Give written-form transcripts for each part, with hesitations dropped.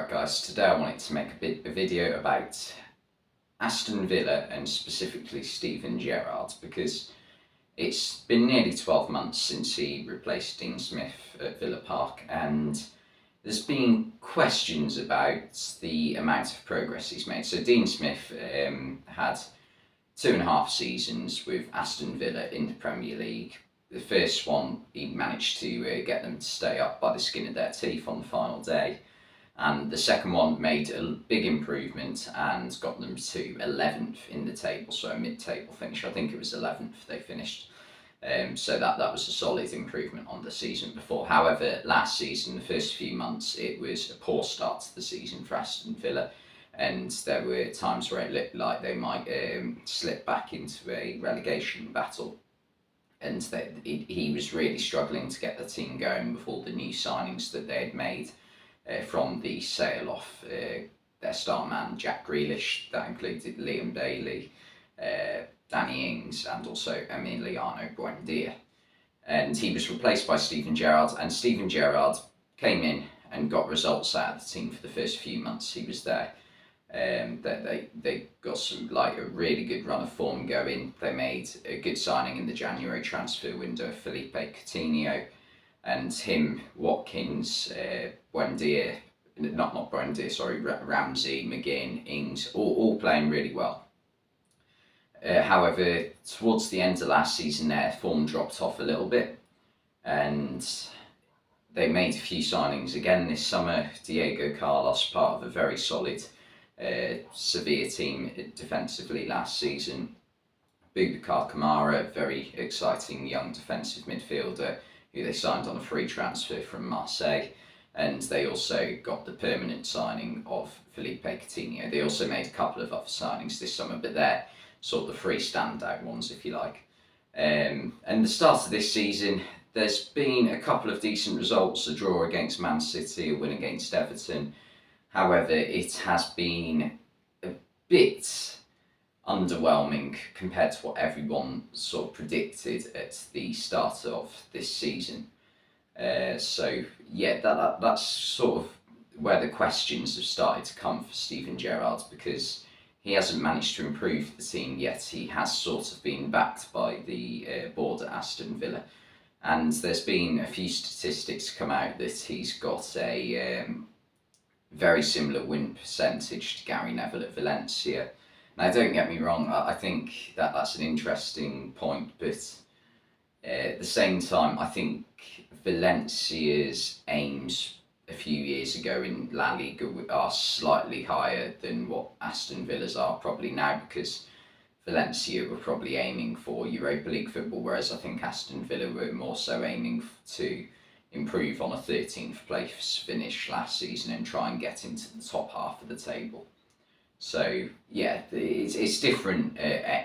Right guys, today I wanted to make a video about Aston Villa and specifically Steven Gerrard, because it's been nearly 12 months since he replaced Dean Smith at Villa Park, and there's been questions about the amount of progress he's made. So Dean Smith had 2.5 seasons with Aston Villa in the Premier League. The first one, he managed to get them to stay up by the skin of their teeth on the final day. And the second one made a big improvement and got them to 11th in the table, so a mid-table finish. I think it was 11th they finished. So that was a solid improvement on the season before. However, last season, the first few months, it was a poor start to the season for Aston Villa, and there were times where it looked like they might slip back into a relegation battle. And he was really struggling to get the team going with all the new signings that they had made from the sale off their star man Jack Grealish. That included Leon Bailey, Danny Ings, and also Emiliano Buendia. And he was replaced by Steven Gerrard, and Steven Gerrard came in and got results out of the team for the first few months he was there. They got a really good run of form going. They made a good signing in the January transfer window, Felipe Coutinho, and him, Watkins, Buendia, not Buendia, sorry, Ramsey, McGinn, Ings, all playing really well. However, towards the end of last season, their form dropped off a little bit, and they made a few signings again this summer. Diego Carlos, part of a very solid Sevilla team defensively last season. Boubacar Kamara, very exciting young defensive midfielder who they signed on a free transfer from Marseille, and they also got the permanent signing of Felipe Coutinho. They also made a couple of other signings this summer, but they're sort of the three standout ones, if you like. And the start of this season, there's been a couple of decent results: a draw against Man City, a win against Everton. However, it has been a bit underwhelming compared to what everyone sort of predicted at the start of this season. So yeah, that's sort of where the questions have started to come for Steven Gerrard, because he hasn't managed to improve the team yet. He has sort of been backed by the board at Aston Villa, and there's been a few statistics come out that he's got a very similar win percentage to Gary Neville at Valencia. Now, don't get me wrong, I think that's an interesting point, but at the same time, I think Valencia's aims a few years ago in La Liga are slightly higher than what Aston Villa's are probably now, because Valencia were probably aiming for Europa League football, whereas I think Aston Villa were more so aiming to improve on a 13th place finish last season and try and get into the top half of the table. So yeah, it's different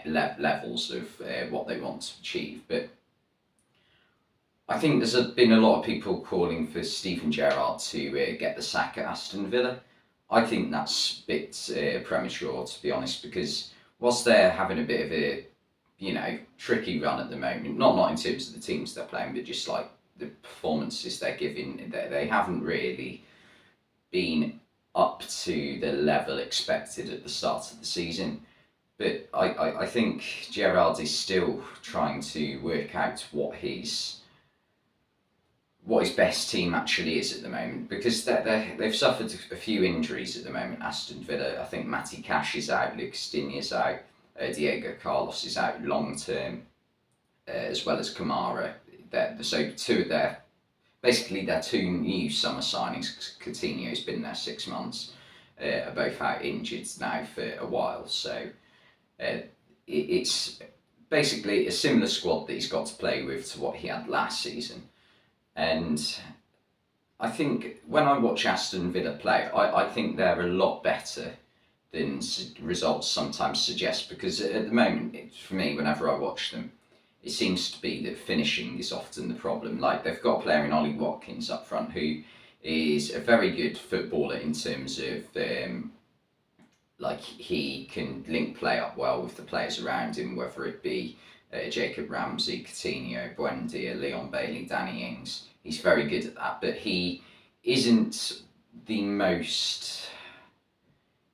levels of what they want to achieve, but I think there's been a lot of people calling for Steven Gerrard to get the sack at Aston Villa. I think that's a bit premature, to be honest, because whilst they're having a bit of a tricky run at the moment, not in terms of the teams they're playing, but just like the performances they're giving, they haven't really been up to the level expected at the start of the season. But I think Gerrard is still trying to work out what his best team actually is at the moment, because they've suffered a few injuries at the moment, Aston Villa. I think Matty Cash is out, Lucas Digne's out, Diego Carlos is out long term, as well as Kamara. So their two new summer signings, Coutinho's been there 6 months, are both out injured now for a while. So it's basically a similar squad that he's got to play with to what he had last season. And I think when I watch Aston Villa play, I think they're a lot better than results sometimes suggest, because at the moment, for me, whenever I watch them, it seems to be that finishing is often the problem. Like, they've got a player in Ollie Watkins up front who is a very good footballer in terms of he can link play up well with the players around him, whether it be Jacob Ramsey, Coutinho, Buendia, Leon Bailey, Danny Ings. He's very good at that, but he isn't the most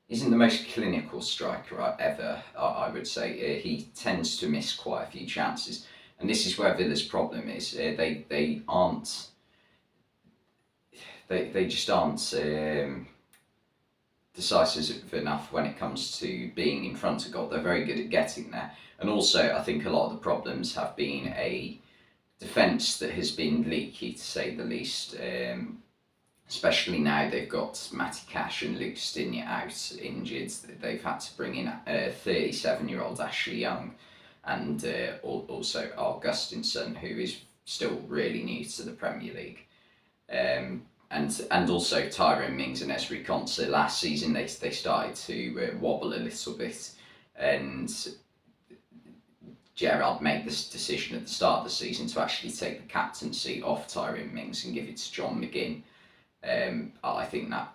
isn't the most clinical striker ever, I would say. He tends to miss quite a few chances. And this is where Villa's problem is. They aren't, they just aren't decisive enough when it comes to being in front of goal. They're very good at getting there. And also, I think a lot of the problems have been a defence that has been leaky, to say the least. Especially now they've got Matty Cash and Luke Stigne out injured. They've had to bring in 37-year-old Ashley Young and also Augustinson, who is still really new to the Premier League. And also Tyrone Mings and Esri Konsa. Last season they started to wobble a little bit, and Gerrard made this decision at the start of the season to actually take the captaincy off Tyrone Mings and give it to John McGinn. I think that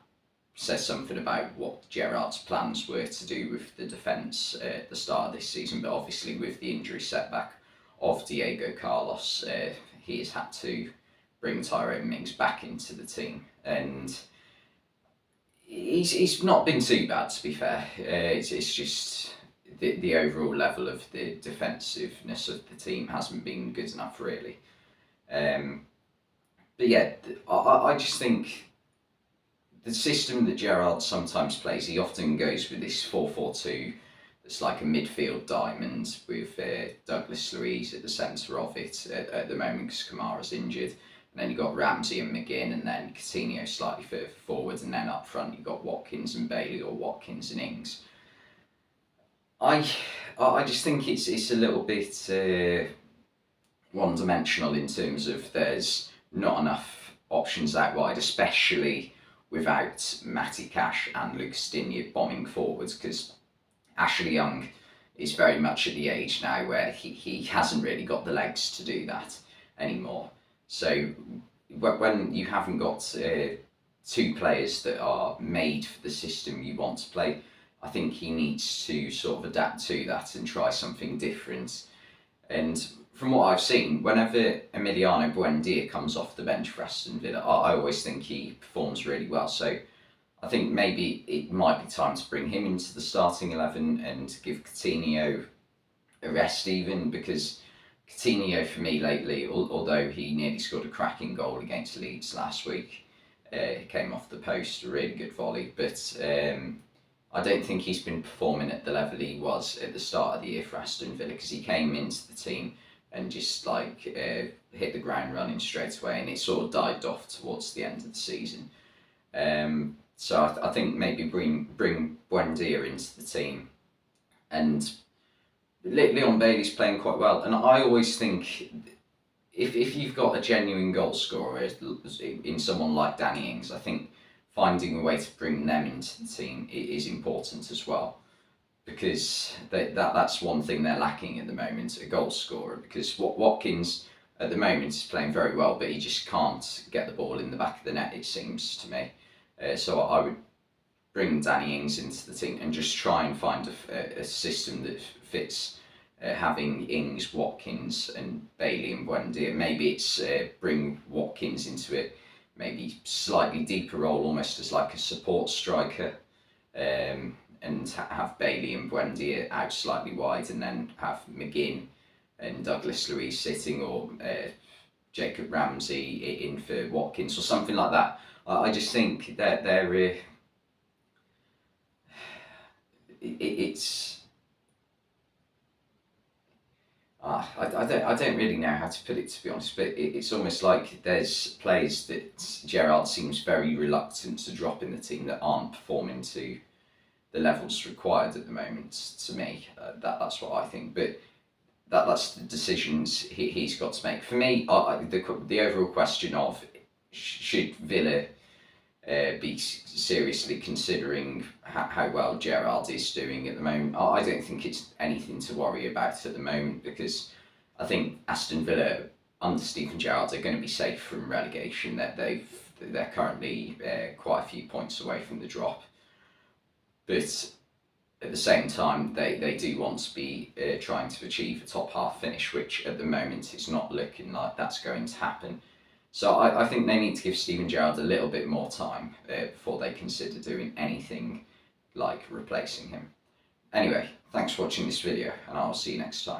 says something about what Gerrard's plans were to do with the defence at the start of this season, but obviously with the injury setback of Diego Carlos, he has had to bring Tyrone Mings back into the team, and he's not been too bad, to be fair. It's just the overall level of the defensiveness of the team hasn't been good enough, really. But yeah, I just think the system that Gerrard sometimes plays, he often goes with this 4-4-2 that's like a midfield diamond with Douglas Luiz at the centre of it at the moment because Kamara's injured. And then you've got Ramsey and McGinn, and then Coutinho slightly further forward, and then up front you've got Watkins and Bailey, or Watkins and Ings. I just think it's a little bit one-dimensional in terms of there's not enough options out wide, especially without Matty Cash and Luke Stigne bombing forwards, because Ashley Young is very much at the age now where he hasn't really got the legs to do that anymore. So when you haven't got two players that are made for the system you want to play, I think he needs to sort of adapt to that and try something different. And from what I've seen, whenever Emiliano Buendia comes off the bench for Aston Villa, I always think he performs really well. So I think maybe it might be time to bring him into the starting 11 and give Coutinho a rest even, because Coutinho for me lately, although he nearly scored a cracking goal against Leeds last week, he came off the post, a really good volley, but I don't think he's been performing at the level he was at the start of the year for Aston Villa, because he came into the team and just like hit the ground running straight away, and it sort of died off towards the end of the season. So I think maybe bring Buendia into the team, and Leon Bailey's playing quite well, and I always think if you've got a genuine goal scorer in someone like Danny Ings, I think finding a way to bring them into the team is important as well, because that's one thing they're lacking at the moment, a goal scorer, because Watkins at the moment is playing very well, but he just can't get the ball in the back of the net, it seems to me. So I would bring Danny Ings into the team and just try and find a system that fits having Ings, Watkins and Bailey and Buendia. Maybe it's bring Watkins into it, maybe slightly deeper role, almost as like a support striker, and have Bailey and Buendia out slightly wide, and then have McGinn and Douglas Luiz sitting, or Jacob Ramsey in for Watkins or something like that. I just think that it's I don't really know how to put it, to be honest, but it's almost like there's players that Gerrard seems very reluctant to drop in the team that aren't performing to the levels required at the moment, to me. That's what I think, but that's the decisions he's got to make. For me, the overall question of should Villa be seriously considering how well Gerrard is doing at the moment, I don't think it's anything to worry about at the moment, because I think Aston Villa under Steven Gerrard are going to be safe from relegation. They're currently quite a few points away from the drop, but at the same time they do want to be trying to achieve a top half finish, which at the moment is not looking like that's going to happen. So I think they need to give Steven Gerrard a little bit more time before they consider doing anything like replacing him. Anyway, thanks for watching this video, and I'll see you next time.